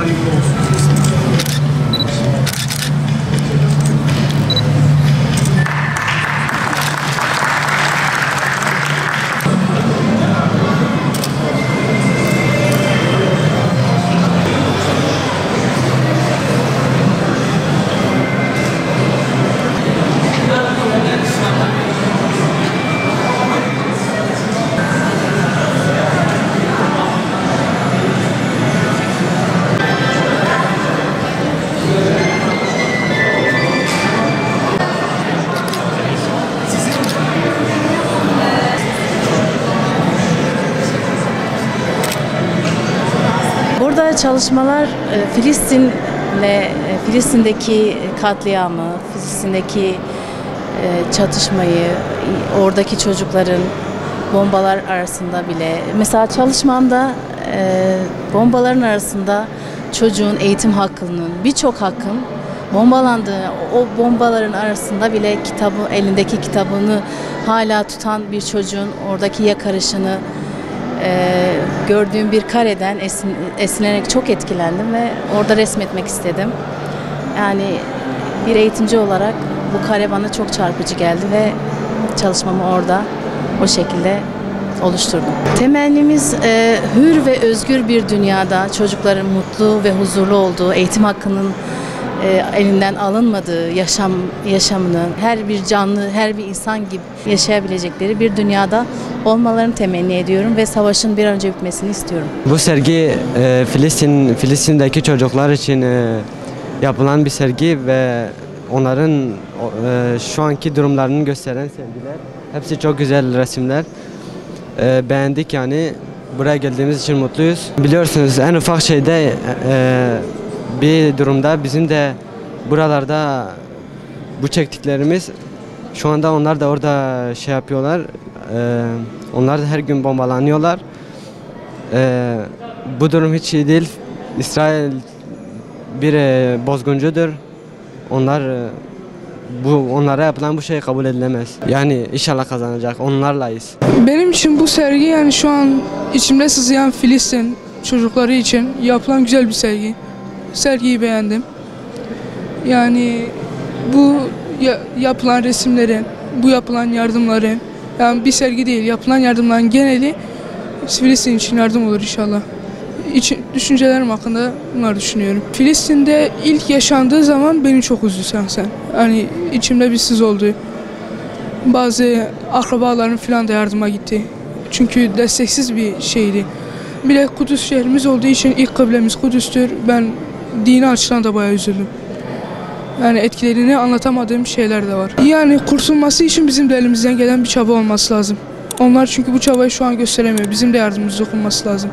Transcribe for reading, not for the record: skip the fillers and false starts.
hayırlı olsun. Burada çalışmalar Filistin'deki katliamı, Filistin'deki çatışmayı, oradaki çocukların bombalar arasında bile, mesela çalışmamda bombaların arasında çocuğun eğitim hakkının, birçok hakkın bombalandığı, o bombaların arasında bile elindeki kitabını hala tutan bir çocuğun oradaki yakarışını gördüğüm bir kareden esinlenerek çok etkilendim ve orada resmetmek istedim. Yani bir eğitimci olarak bu kare bana çok çarpıcı geldi ve çalışmamı orada o şekilde oluşturdum. Temennimiz hür ve özgür bir dünyada çocukların mutlu ve huzurlu olduğu, eğitim hakkının elinden alınmadığı, yaşamını her bir canlı, her bir insan gibi yaşayabilecekleri bir dünyada olmalarını temenni ediyorum ve savaşın bir an önce bitmesini istiyorum. Bu sergi Filistin'deki çocuklar için yapılan bir sergi ve onların şu anki durumlarını gösteren sergiler. Hepsi çok güzel resimler. Beğendik yani. Buraya geldiğimiz için mutluyuz. Biliyorsunuz en ufak şeyde bir durumda bizim de buralarda bu çektiklerimiz şu anda onlar da orada şey yapıyorlar. Onlar da her gün bombalanıyorlar. Bu durum hiç iyi değil. İsrail bir bozguncudur. Onlara yapılan bu şey kabul edilemez. Yani inşallah kazanacak. Onlarlayız. Benim için bu sergi yani şu an içimde sızlayan Filistin çocukları için yapılan güzel bir sergi. Sergiyi beğendim. Yani bu yapılan resimlerin, bu yapılan yardımların, yani bir sergi değil, yapılan yardımların geneli Filistin için yardım olur inşallah. Düşüncelerim hakkında bunları düşünüyorum. Filistin'de ilk yaşandığı zaman beni çok üzdü şahsen. Hani içimde bir sız oldu. Bazı akrabalarım falan da yardıma gitti. Çünkü desteksiz bir şeydi. Bir de Kudüs şehrimiz olduğu için ilk kıblemiz Kudüs'tür. Ben dini açıdan da bayağı üzüldüm. Yani etkilerini anlatamadığım şeyler de var. Yani kurtulması için bizim de elimizden gelen bir çaba olması lazım. Onlar çünkü bu çabayı şu an gösteremiyor. Bizim de yardımımız dokunması lazım.